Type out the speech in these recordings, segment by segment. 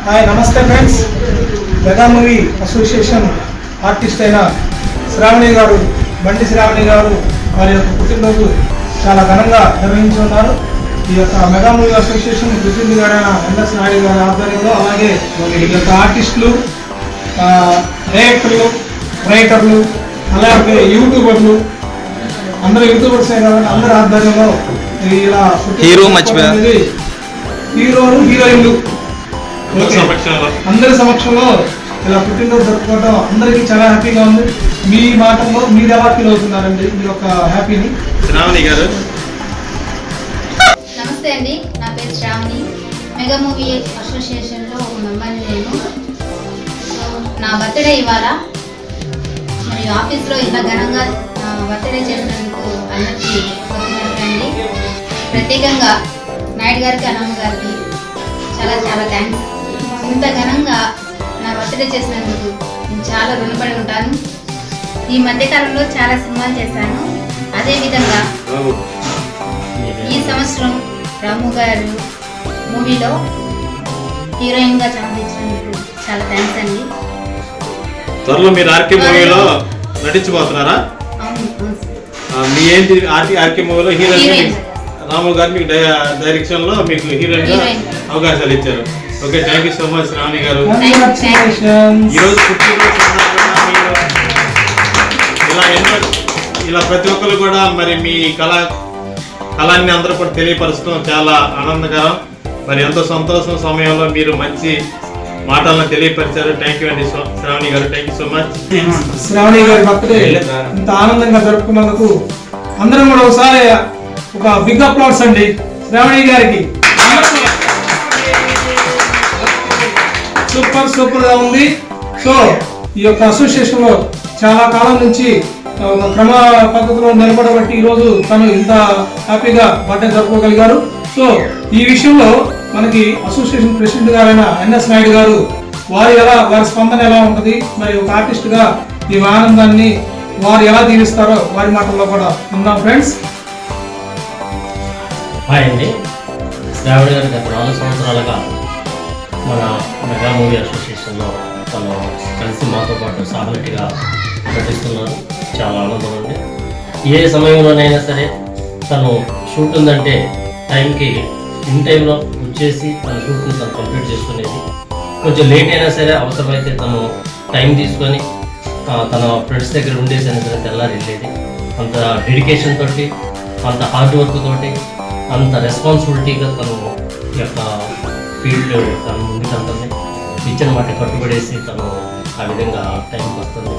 Hi నమస్తే friends. Mega movie association artist అయిన శ్రావణి గారు, బండి శ్రావణి గారు వారి యొక్క పుట్టినరోజు చాలా ఘనంగా నిర్వహించున్నారు. ఈ యొక్క మెగా మూవీ అసోసియేషన్ ప్రెసిడెంట్ గారైన ఎన్ఎస్ నాయుడు గారి ఆధ్వర్యంలో, అలాగే ఈ యొక్క ఆర్టిస్టులు, డైరెక్టర్లు, రైటర్లు, అలాగే యూట్యూబర్లు, అందరూ యూట్యూబర్స్ కాబట్టి అందరి ఆధ్వర్యంలో ఇలా హీరోలు హీరోయిన్లు అందరి సమక్షంలో ఇలా పుట్టినరోజు జరుపుకోవడం అందరికీ చాలా హ్యాపీగా ఉంది. మీ మాటల్లో మీరు ఎలా ఫీల్ అవుతున్నారండి మీ యొక్క హ్యాపీని? శ్రావణి గారు నమస్తే అండి, నా పేరు శ్రావణి. మెగా మూవీ అసోసియేషన్లో ఒక మెంబర్ని నేను. సో నా బర్త్డే ఇవాళ, మరియు ఆఫీస్లో ఇంత ఘనంగా నా బర్త్డే చేసినందుకు అందరికీ కృతజ్ఞతలండి. ప్రత్యేకంగా నాయుడు గారికి, అన్నమ్మ గారికి చాలా చాలా థ్యాంక్స్. ఇంత ఘనంగా నా బర్త్డే చేసినందుకు నేను చాలా రుణపడి ఉంటాను. ఈ మధ్యకాలంలో చాలా సినిమాలు చేశాను. అదేవిధంగా ఈ సంవత్సరం రాము గారు మూవీలో హీరోయిన్గా ఛాన్సించినందుకు చాలా థ్యాంక్స్ అండి. త్వరలో మీరు ఆర్కే మూవీలో నటించబోతున్నారా? మీ ఏంటి ఆర్కే మూవీలో హీరోయిన్ రాము గారు మీకు డైరెక్షన్ లో మీకు హీరోయిన్ గా అవకాశాలు ఇచ్చారు. Okay, thank you so much Rani garu. ఈరోజు ఇలా ప్రతి ఒక్కరు కూడా మరి మీ కళాన్ని అందరూ కూడా తెలియపరచడం చాలా ఆనందకరం. మరి ఎంతో సంతోషం సమయంలో మీరు మంచి మాటలను తెలియపరిచారు. థ్యాంక్ యూ అండి Shravani garu, thank you so much. Shravani గారి బర్త్డే ఇంత ఆనందంగా జరుపుకున్నందుకు అందరం కూడా ఒకసారి ఒక బిగ్ అప్లాడ్స్ అండి శ్రావణి గారికి. సూపర్ గా ఉంది. సో ఈ యొక్క అసోసియేషన్ లో చాలా కాలం నుంచి ఒక క్రమ పద్ధతిలో నిలబడబట్టి ఈరోజు తను ఇంత హ్యాపీగా బర్త్డే జరుపుకోగలిగారు. సో ఈ విషయంలో మనకి అసోసియేషన్ ప్రెసిడెంట్ గారైన ఎన్ఎస్ నాయుడు గారు వారి స్పందన ఎలా ఉంటుంది, మరి ఒక ఆర్టిస్ట్ గా ఈ ఆనందాన్ని వారు ఎలా దీవిస్తారో వారి మాటల్లో కూడా విందాం ఫ్రెండ్స్. హాయ్ అండి, శ్రావణి గారు గత 4 సంవత్సరాలుగా మన మెగా మూవీ అసోసియేషన్లో తను కలిసి మాతో పాటు సహనటిగా నటిస్తున్నారు. చాలా ఆనందం అండి. ఏ సమయంలోనైనా సరే తను షూట్ ఉందంటే టైంకి ఇన్ టైంలో వచ్చేసి తన షూట్ని తను కంప్లీట్ చేసుకునేది. కొంచెం లేట్ అయినా సరే అవసరమైతే తను టైం తీసుకొని తన ఫ్రెండ్స్ దగ్గర ఉండేసి అయినా సరే తెల్లారి వెళ్ళేది. అంత డెడికేషన్ తోటి, అంత హార్డ్ వర్క్ తోటి, అంత రెస్పాన్సిబిలిటీగా తను ఈ యొక్క ఫీల్డ్ తను ముందుకెళ్తుంది. ఇచ్చిన మాట కట్టుబడేసి తను ఆ విధంగా టైంకి వస్తుంది.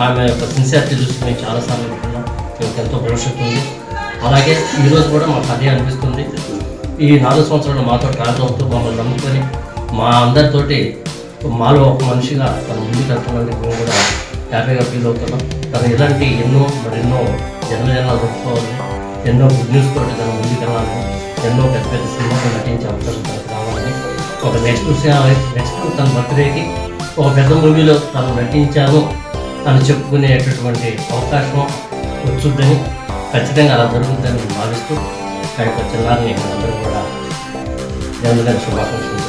ఆమె యొక్క సిన్సియారిటీ చూసి మేము చాలాసార్లు అనుకున్నాం. మేము ఎంతో భవిష్యత్తు ఉంది. అలాగే ఈరోజు కూడా మాకు అదే అనిపిస్తుంది. ఈ 4 సంవత్సరాలు మాతో ట్రావెల్ అవుతూ మమ్మల్ని నమ్ముకొని మా అందరితోటి మాలో ఒక మనిషిగా తను ముందుకు వెళ్తున్నందుకు మేము కూడా హ్యాపీగా ఫీల్ అవుతున్నాం. తను ఇలాంటి మరెన్నో జనాలు చెప్పుకోవాలి, ఎన్నో గుడ్ న్యూస్ తోటి తను ముందుకు వెళ్ళాలని, ఎన్నో పెద్ద పెద్ద సినిమాలు నటించే అవకాశం తనకు రావాలని, ఒక నెక్స్ట్ తన బర్త్డేకి ఒక పెద్ద మూవీలో తను నటించాను అని చెప్పుకునేటటువంటి అవకాశం వచ్చుద్దని, ఖచ్చితంగా అలా జరుగుతుందని భావిస్తూ ఆ యొక్క చిన్నారిని అందరూ కూడా జన్మదిన శుభాకాంక్షలు.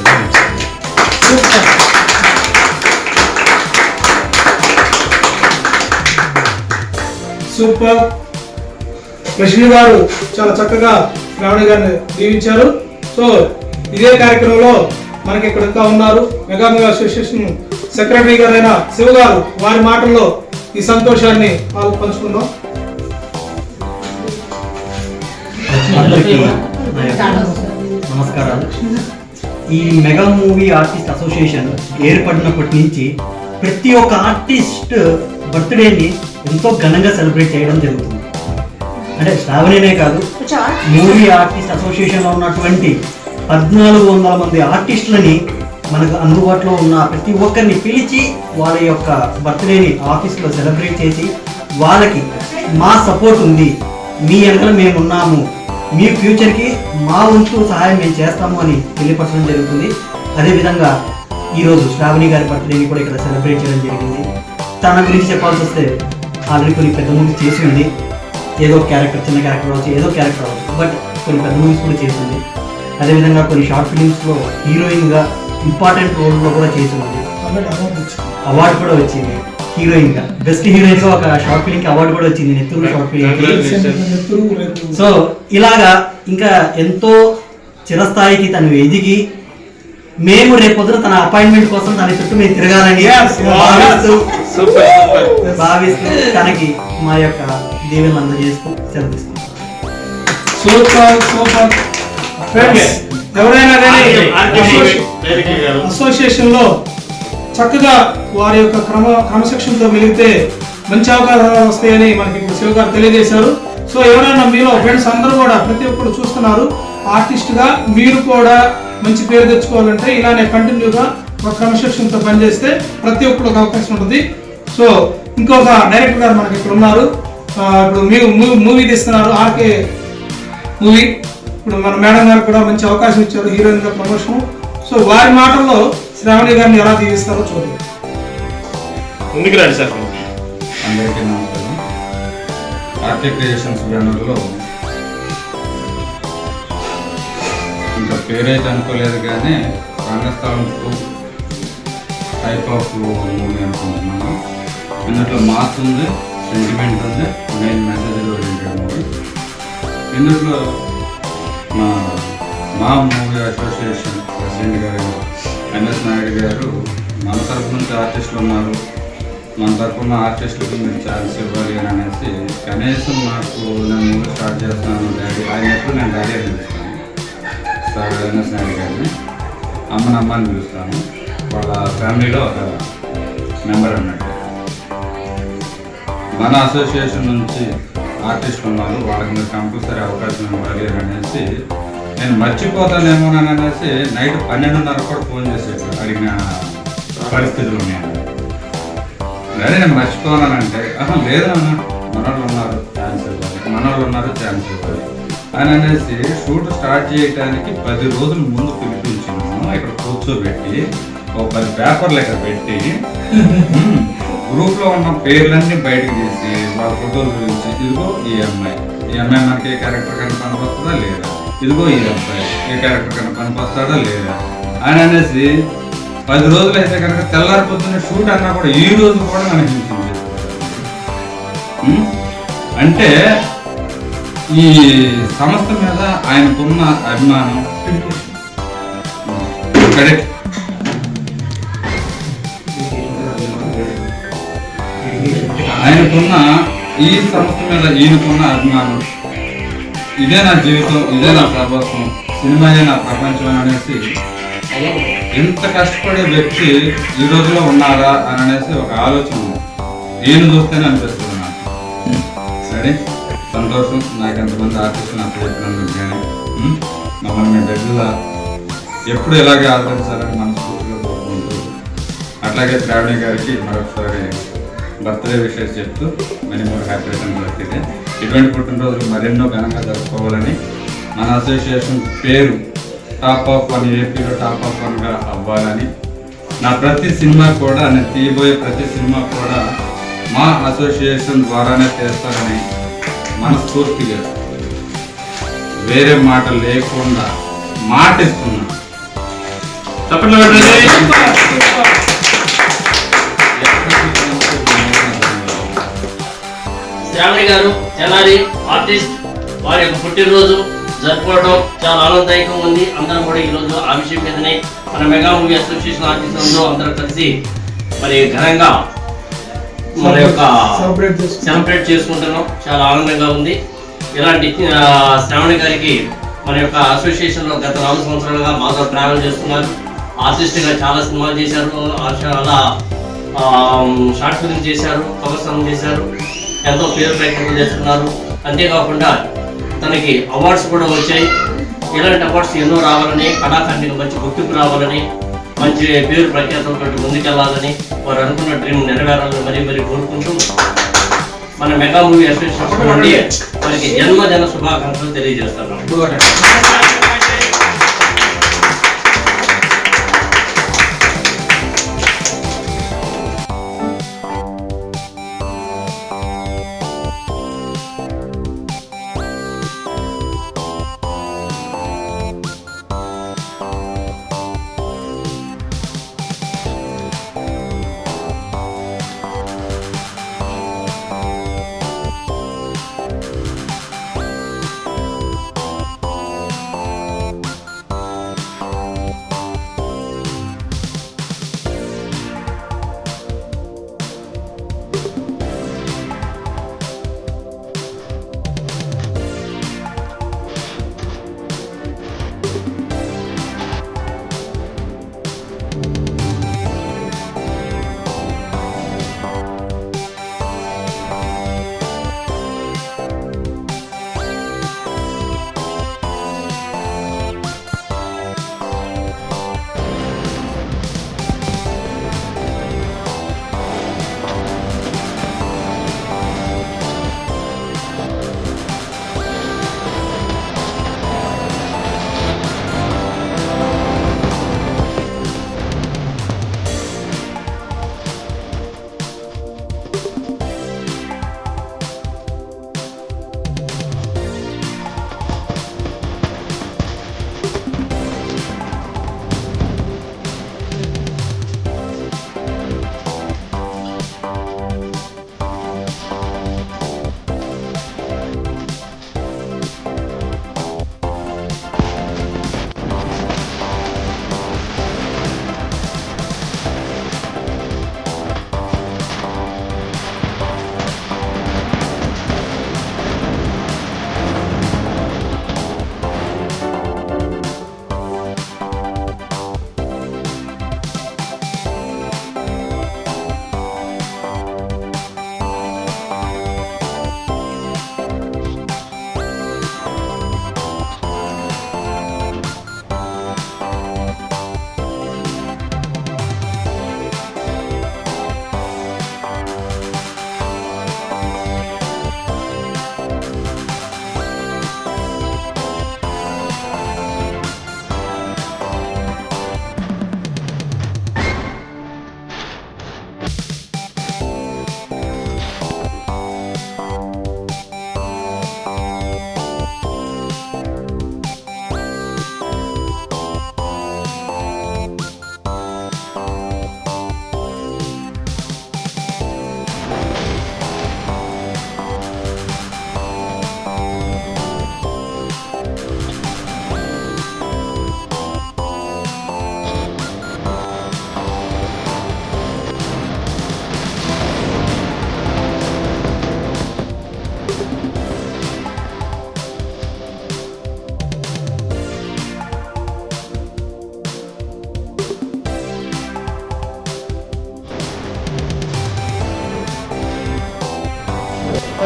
సూపర్. ప్రెసిడెంట్ గారు చాలా చక్కగా శ్రావణి గారిని దీవించారు. సో ఇదే కార్యక్రమంలో మనకి ఇక్కడ ఇంకా ఉన్నారు మెగా మూవీ అసోసియేషన్ సెక్రటరీ గారైన శివ గారు. వారి మాటల్లో ఈ సంతోషాన్ని పంచుకుందాం. నమస్కారాలు. ఈ మెగా మూవీ ఆర్టిస్ట్ అసోసియేషన్ ఏర్పడినప్పటి నుంచి ప్రతి ఒక్క ఆర్టిస్ట్ బర్త్డేని ఎంతో ఘనంగా సెలబ్రేట్ చేయడం జరుగుతుంది. అంటే శ్రావణినే కాదు, మూవీ ఆర్టిస్ట్ అసోసియేషన్లో ఉన్నటువంటి 1400 మంది ఆర్టిస్టులని మనకు అందుబాటులో ఉన్న ప్రతి ఒక్కరిని పిలిచి వాళ్ళ యొక్క బర్త్డేని ఆఫీస్లో సెలబ్రేట్ చేసి వాళ్ళకి మా సపోర్ట్ ఉంది, మీ వెనకాల మేము ఉన్నాము, మీ ఫ్యూచర్కి మా వంతు సహాయం మేము చేస్తాము అని తెలియపరచడం జరుగుతుంది. అదేవిధంగా ఈరోజు శ్రావణి గారి బర్త్డేని కూడా ఇక్కడ సెలబ్రేట్ చేయడం జరిగింది. తన గురించి చెప్పాల్సి వస్తే ఆల్రెడీ కొన్ని పెద్ద మూవీస్ చేసి ఉంది. ఏదో క్యారెక్టర్, చిన్న క్యారెక్టర్ అవ్వచ్చు, ఏదో క్యారెక్టర్ అవ్వచ్చు, బట్ కొన్ని పెద్ద మూవీస్ కూడా చేసింది. అదేవిధంగా కొన్ని షార్ట్ ఫిలిమ్స్లో హీరోయిన్గా ఇంపార్టెంట్ రోల్లో కూడా చేసింది. ఆల్రెడీ అవార్డు వచ్చింది. అవార్డు కూడా వచ్చింది హీరోయిన్ గా. బెస్ట్ హీరోయిన్ గా ఒక షార్ట్ ఫిలిం కి అవార్డు కూడా వచ్చింది, నెత్తూరు షార్ట్ ఫిలిం. నెత్తురు రేపు సో ఇలాగా ఇంకా ఎంతో చిరస్థాయికి తను ఎదిగి మేము రేపొద్దున తన అపాయింట్మెంట్ కోసం తన చుట్టూ మేము తిరగాలని భావిస్తూ తనకి మా యొక్క దీవెనలు అందజేస్తూ సెలవుస్తున్నాం. సూపర్ సూపర్ ఫ్రెండ్స్, ఎవరైనా కానీ అసోసియేషన్ లో చక్కగా వారి యొక్క క్రమశిక్షణతో మెలిగితే మంచి అవకాశాలు వస్తాయని మనకి ఇప్పుడు శివ గారు తెలియజేశారు. సో ఎవరైనా మీలో ఫ్రెండ్స్ అందరూ కూడా ప్రతి ఒక్కరు చూస్తున్నారు, ఆర్టిస్ట్ గా మీరు కూడా మంచి పేరు తెచ్చుకోవాలంటే ఇలానే కంటిన్యూగా ఒక క్రమశిక్షణతో పనిచేస్తే ప్రతి ఒక్కరికి అవకాశం ఉంటుంది. సో ఇంకొక డైరెక్టర్ గారు మనకి ఇక్కడ ఉన్నారు. ఇప్పుడు మీరు మూవీ తీస్తున్నారు, ఆర్కే మూవీ. ఇప్పుడు మన మేడం గారు కూడా మంచి అవకాశం ఇచ్చారు, హీరోయిన్ గా ప్రమోషన్. సో వారి మాటల్లో శ్రావణి గారిని ఎలా తీస్తారో చూడండి. ముందుకు రండి సార్. అందరికీ నమస్కారం. ఆర్కే క్రియేషన్స్ బ్యానర్లో ఇంకా పేరైతే అనుకోలేదు కానీ రంగస్థలం 2 టైప్ ఆఫ్ మూవీ అనుకుంటున్నాను. ఇందులో మాస్ ఉంది, సెంటిమెంట్ ఉంది, మెయిన్ మెసేజ్ ఓరియంటెడ్ మూవీ. ఇందులో మా మూవీ అసోసియేషన్ ప్రెసిడెంట్ గారు ఎన్ఎస్ నాయుడు గారు మన తరఫు నుంచి ఆర్టిస్టులు ఉన్నారు, మన తరఫున ఆర్టిస్టులకు మీరు ఛాన్స్ ఇవ్వాలి అని అనేసి కనీసం నాకు నేను మూవీ స్టార్ట్ చేస్తున్నాను డాడీ ఆయన ఎప్పుడు నేను డాడీ అని పిలుస్తాను సార్ ఎన్ఎస్ నాయుడు గారిని. అమ్మని పిలుస్తాను, వాళ్ళ ఫ్యామిలీలో ఒక మెంబర్ అన్నట్టు. మన అసోసియేషన్ నుంచి ఆర్టిస్టులు ఉన్నారు, వాళ్ళకి మీరు కంపల్సరీ అవకాశం ఇవ్వాలి అని అనేసి నేను మర్చిపోతానేమోనని అనేసి నైట్ 12:30 కూడా ఫోన్ చేసేట్టు అడిగిన పరిస్థితులు ఉన్నాయి. అదే నేను మర్చిపోనానంటే లేదు అన్న మనోళ్ళు ఉన్నారు ఛాన్స్ ఇవ్వాలి అని అనేసి షూట్ స్టార్ట్ చేయడానికి 10 రోజుల ముందు పిలిపించాము. ఇక్కడ కూర్చోబెట్టి ఒక 10 పేపర్లు ఇక్కడ పెట్టి గ్రూప్లో ఉన్న పేర్లన్నీ బయటకు తీసి వాళ్ళ ఫోటోలు గురించి ఇదిగో ఈ అమ్మాయి మనకి ఏ క్యారెక్టర్ కన్నా పనికొస్తుందా లేదా, ఇదిగో ఈ అబ్బాయి ఏ క్యారెక్టర్ కన్నా పనికొస్తాడా లేదా అని అనేసి 10 రోజులు అయితే కనుక తెల్లారిపోతున్న షూట్ అన్నా కూడా ఈ రోజు కూడా మనకి అంటే ఈ సంస్థ మీద ఆయనకున్న అభిమానం, ఆయనకున్న ఈ సంస్థ మీద ఈయనకున్న అభిమానం, ఇదే నా జీవితం, ఇదే నా సర్వస్వం, సినిమాయే నా ప్రపంచం అనేసి ఎంత కష్టపడే వ్యక్తి ఈ రోజులో ఉన్నారా అని అనేసి ఒక ఆలోచన ఈయన చూస్తేనే అనిపిస్తుంది నాకు. సరే సంతోషం, నాకు ఎంతమంది ఆర్టిస్టులు నాకు చెప్పినందుకు కానీ మమ్మల్ని మీ దగ్గర ఎప్పుడు ఇలాగే ఆదరించాలని మనస్ఫూర్తిగా కోరుకుంటూ, అట్లాగే శ్రావణి గారికి మరొకసారి బర్త్డే విషెస్ చెప్తూ many more happy returns birthday. ఇటువంటి పుట్టినరోజులు మరెన్నో ఘనంగా జరుపుకోవాలని, మన అసోసియేషన్ పేరు టాప్ ఆఫ్ 1 ఏపీలో టాప్ ఆఫ్ 1గా అవ్వాలని, నా ప్రతి సినిమా కూడా నేను తీయబోయే ప్రతి సినిమా కూడా మా అసోసియేషన్ ద్వారానే చేస్తానని మనస్ఫూర్తిగా వేరే మాట లేకుండా మాటిస్తున్నాను. శ్రావణి గారు తెల్లారి ఆర్టిస్ట్ వారి యొక్క పుట్టినరోజు జరుపుకోవడం చాలా ఆనందదాయకంగా ఉంది. అందరం కూడా ఈరోజు ఆ విషయం మీదనే మన మెగా మూవీ అసోసియేషన్ ఆర్టిస్టులతో అందరం కలిసి మరి ఘనంగా మన యొక్క సెలబ్రేట్ చేసుకుంటున్నాం. చాలా ఆనందంగా ఉంది. ఇలాంటి శ్రావణి గారికి మన యొక్క అసోసియేషన్లో గత 4 సంవత్సరాలుగా మాతో ట్రావెల్ చేస్తున్నారు. ఆర్టిస్ట్గా చాలా సినిమాలు చేశారు, చాలా షార్ట్ ఫిల్మ్ చేశారు, కవర్ సాంగ్ చేశారు, ఎంతో పేరు ప్రఖ్యాతులు చేస్తున్నారు. అంతేకాకుండా తనకి అవార్డ్స్ కూడా వచ్చాయి. ఇలాంటి అవార్డ్స్ ఎన్నో రావాలని, కళాకారునికి మంచి గుర్తింపు రావాలని, మంచి పేరు ప్రఖ్యాతులతో ముందుకెళ్లాలని, వారు అనుకున్న డ్రీమ్ నెరవేరాలని మరీ కోరుకుంటూ మన మెగా మూవీ అసోసియేషన్ నుండి వారికి జన్మదిన శుభాకాంక్షలు తెలియజేస్తున్నాం.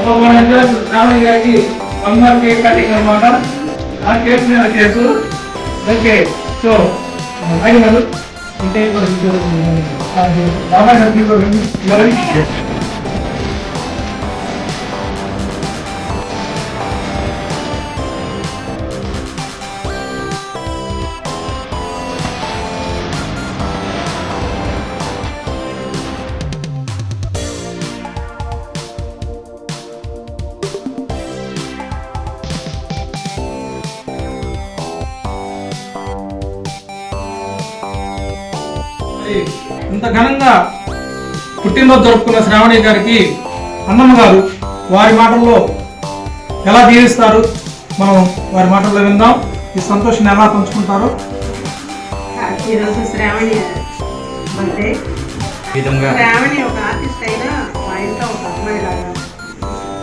శ్రావణి గారికి అమ్మవారి కేక్ కటింగ్ అనమాట. ఆ కేక్ మీద కేసు. ఓకే, సో అయినారు అంటే ఇంత ఘనంగా పుట్టినరోజు జరుపుకున్న శ్రావణి గారికి అన్నమ్మ గారు వారి మాటల్లో ఎలా దీవిస్తారు మనం వారి మాటల్లో విందాం. ఈ సంతోషాన్ని ఎలా పంచుకుంటారో. ఈరోజు శ్రావణి బర్త్డే. శ్రావణి ఒక ఆర్టిస్ట్ అయినా మా ఇంట్లో ఒక అమ్మాయి లాగా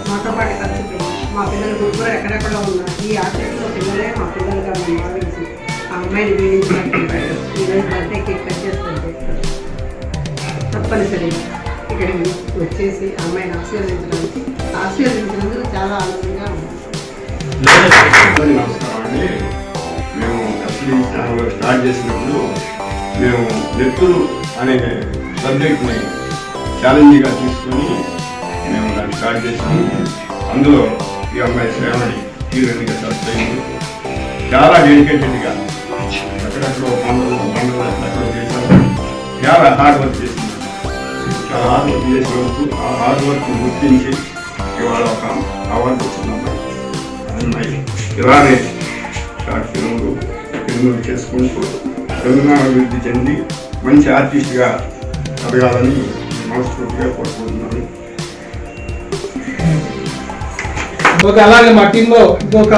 మాతో పాటు కలిసిపోయింది. మా పిల్లలు ముగ్గురు ఎక్కడెక్కడో ఉన్నారు. ఈ ఆర్టిస్ట్లో పిల్లలే మా పిల్లలుగా మేము భావించి ఆ అమ్మాయిని వీడించుకుంటాడు. ఈరోజు బర్త్డే కేక్ కట్ చేస్తుంటే తప్పనిసరిగా ఇక్కడికి వచ్చేసి ఆ అమ్మాయిని ఆశీర్వదించినందుకు చాలా ఆనందంగా ఉంది. నమస్కారం అండి. మేము ఎస్బీ ఛానల్ స్టార్ట్ చేసినప్పుడు మేము నెత్తులు అనే సబ్జెక్ట్ని ఛాలెంజ్గా తీసుకొని మేము దాన్ని స్టార్ట్ చేసాము. అందులో ఈ అమ్మాయి శ్రావణి హీరోయిన్గా సెలెక్ట్ అయింది. చాలా డెడికేటెడ్గా ఎక్కడెక్కడో పండుగ ఎక్కడెక్కడో చేశాము. చాలా హార్డ్ వర్క్ చేసింది. చాలా హార్డ్ వర్క్ చేసినందుకు ఆ హార్డ్ వర్క్ గుర్తించి ఇవాళ ఒక అవార్డు వచ్చింది అమ్మాయి. ఇలానే షార్ట్ ఫిల్మ్లు చేసుకుంటూ తెలంగాణ అభివృద్ధి చెంది మంచి ఆర్టిస్ట్గా ఎదగాలని మనస్ఫూర్తిగా కోరుకుంటున్నాను. ఓకే, అలాగే మా టీంలో ఇంకొక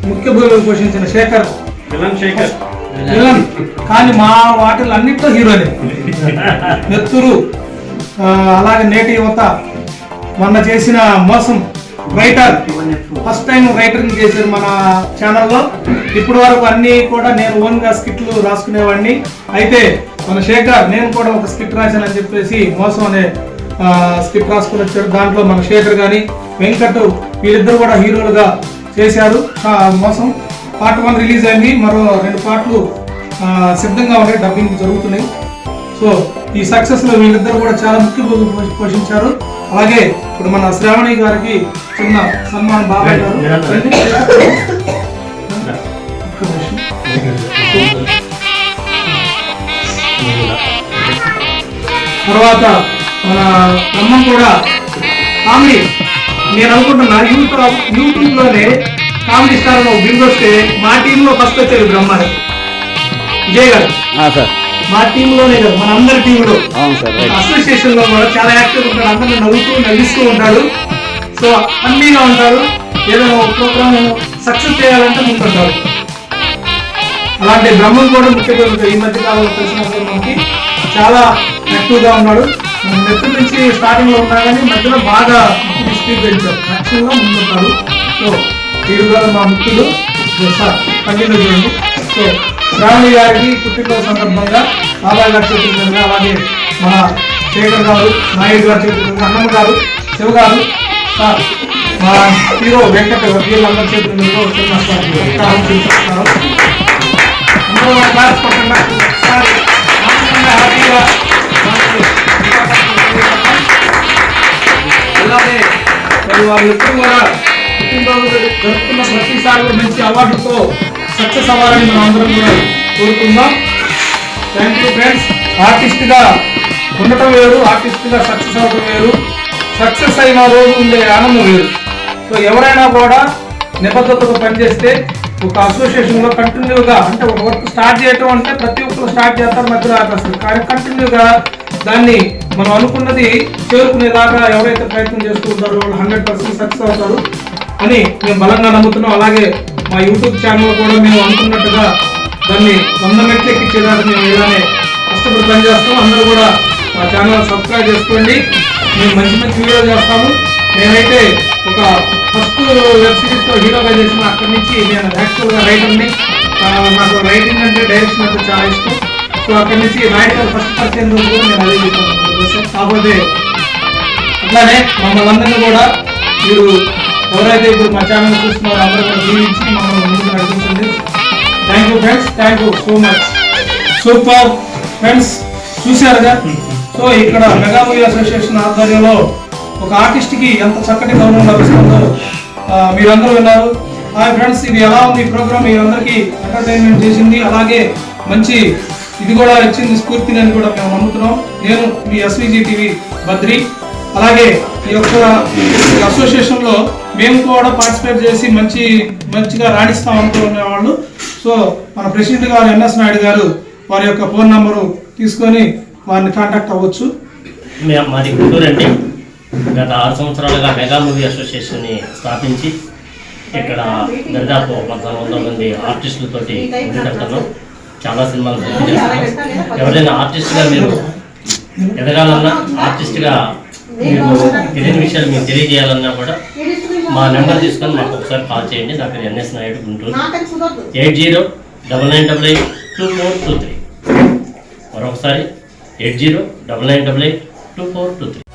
ముఖ్య భూమిక పోషించిన శేఖర్ విలన్, కానీ మా వాటిలో అన్నింటిలో హీరోనే. నెత్తురు, అలాగే నేటి యువత, మొన్న చేసిన మోసం రైటర్, ఫస్ట్ టైం రైటరింగ్ చేశారు మన ఛానల్లో. ఇప్పటి వరకు అన్ని కూడా నేను ఓన్గా స్కిట్లు రాసుకునేవాడిని. అయితే మన శేఖర్ నేను కూడా ఒక స్కిట్ రాశానని చెప్పేసి మోసం అనే స్కిట్ రాసుకుని వచ్చారు. దాంట్లో మన శేఖర్ కానీ వెంకట్ వీళ్ళిద్దరు కూడా హీరోలుగా చేశారు. మోసం పార్ట్ 1 రిలీజ్ అయింది. మరో 2 పార్ట్లు సిద్ధంగా ఉన్నాయి, డబ్బింగ్ జరుగుతున్నాయి. సో ఈ సక్సెస్ లో వీళ్ళిద్దరు కూడా చాలా ముఖ్య భూమిక పోషించారు. అలాగే ఇప్పుడు మన శ్రావణి గారికి చిన్న సన్మానం బాబాయ్ గారు. తర్వాత మన బ్రహ్మం కూడా కామెడీ, నేను అనుకుంటున్నా యూట్యూబ్ లోనే కామెడీ స్టార్ బిల్ వస్తే మా టీంలో ఫస్ట్ వచ్చారు బ్రహ్మాని విజయ్ గారు. మా టీంలోనే కదా, మన అందరి టీంలో అసోసియేషన్ లో కూడా చాలా యాక్టివ్ ఉంటాడు. అందరిని నవ్విస్తూ ఉంటాడు. సో అన్నీగా ఉంటారు. ఏదైనా ప్రోగ్రామ్ సక్సెస్ చేయాలంటే ముందుంటారు. అలాంటి బ్రహ్మం కూడా ముఖ్యంగా ఈ మధ్య కాలంలో తెలిసినప్పుడు మనకి చాలా యాక్టివ్ గా ఉన్నాడు. నెత్తి నుంచి స్టార్టింగ్ లో ఉన్నా కానీ మధ్యలో బాగా స్పీడ్ పెంచారు. యాక్షన్ గా ముందుంటారు. సో వీరు గారు మా ముఖ్యులు. కంటిన్యూ చేయండి. సో శ్రావణి గారికి పుట్టినరోజు సందర్భంగా బాబాయ్ గారి చేతుల మీదుగా, అలాగే మన శేఖర్ గారు, నాయుడు గారి చేతుల మీదుగా, అన్నమ్మ గారు, శివ గారు, మా హీరో వెంకట వీళ్ళందరి చేతుల మీదుగా అందరూ క్లాస్ పక్కన హ్యాపీగా. అలాగే వాళ్ళు ఎప్పుడు కూడా పుట్టినరోజు జరుపుకున్న ప్రతిసారి కూడా మంచి అవార్డుతో సక్సెస్ అవ్వాలని మనం అందరం కూడా కోరుకుందాం. Thank you friends. ఆర్టిస్ట్గా ఉండటం వేరు, ఆర్టిస్ట్గా సక్సెస్ అవ్వడం వేరు. సక్సెస్ అయిన రోజు ఉండే ఆనందం వేరు. సో ఎవరైనా కూడా నిబద్ధతతో పనిచేస్తే ఒక అసోసియేషన్లో కంటిన్యూగా, అంటే ఒక వర్క్ స్టార్ట్ చేయటం అంటే ప్రతి ఒక్కరు స్టార్ట్ చేస్తారు, మధ్యలో ఆపేస్తారు. కానీ కంటిన్యూగా దాన్ని మనం అనుకున్నది చేరుకునేదాకా ఎవరైతే ప్రయత్నం చేస్తూ ఉంటారో వాళ్ళు 100% సక్సెస్ అవుతారు అని మేము బలంగా నమ్ముతున్నాం. అలాగే మా యూట్యూబ్ ఛానల్ కూడా మేము అనుకున్నట్టుగా దాన్ని 100 మెట్లు ఎక్కించేదాకా మేము ఇలానే కష్టపడి పనిచేస్తాము. అందరూ కూడా మా ఛానల్ సబ్స్క్రైబ్ చేసుకోండి. మేము మంచి మంచి వీడియోలు చేస్తాము. నేనైతే ఒక ఫస్ట్ వెబ్ సిరీస్తో హీరోగా చేసిన అక్కడి నుంచి నేను యాక్చువల్గా రైటర్ని. నాకు రైటింగ్ అంటే డైరెక్షన్ అంటే చాలా ఇష్టం. సో అక్కడి నుంచి నాయుడు గారు ఫస్ట్ పరిచయం రోజు కూడా నేను అదే చెప్పాను. కాకపోతే అట్లానే మమ్మల్ని అందరినీ కూడా మీరు ఎవరైతే ఇప్పుడు మా ఛానల్ చూస్తున్నారో అందరూ కూడా దీవించి మమ్మల్ని ముందుకు నడిపించండి. Thank you friends, thank you so much. Super friends, చూశారుగా. సో ఇక్కడ మెగా మూవీ అసోసియేషన్ ఆధ్వర్యంలో ఒక ఆర్టిస్ట్కి ఎంత చక్కటి గౌరవం లభిస్తుందో మీరందరూ విన్నారు. హాయ్ ఫ్రెండ్స్, ఇది ఎలా ఉంది ప్రోగ్రామ్? మీరందరికీ ఎంటర్టైన్మెంట్ చేసింది, అలాగే మంచి ఇది కూడా ఇచ్చింది స్ఫూర్తిని అని కూడా మేము నమ్ముతున్నాం. నేను మీ ఎస్విజి టీవీ బద్రి. అలాగే ఈ యొక్క అసోసియేషన్లో మేము కూడా పార్టిసిపేట్ చేసి మంచిగా రాణిస్తాం అనుకునే వాళ్ళు. సో మన ప్రెసిడెంట్ గారు ఎన్ఎస్ నాయుడు గారు వారి యొక్క ఫోన్ నంబరు తీసుకొని వారిని కాంటాక్ట్ అవ్వచ్చు. మాది గుంటూరు అండి. గత 6 సంవత్సరాలుగా మెగా మూవీ అసోసియేషన్ని స్థాపించి ఇక్కడ దాదాపు 1400 మంది ఆర్టిస్టులతోటి ఉండటం చాలా సినిమాలు చేస్తున్నాం. ఎవరైనా ఆర్టిస్ట్గా మీరు ఎదగాలన్నా, ఆర్టిస్ట్గా మీకు తెలియని విషయాలు మీకు తెలియజేయాలన్నా కూడా మా నెంబర్ తీసుకొని మాకు ఒకసారి కాల్ చేయండి. నా పేరు ఎన్ఎస్ నాయుడు, గుంటూరు. 8099882423. మరొకసారి 8099882423.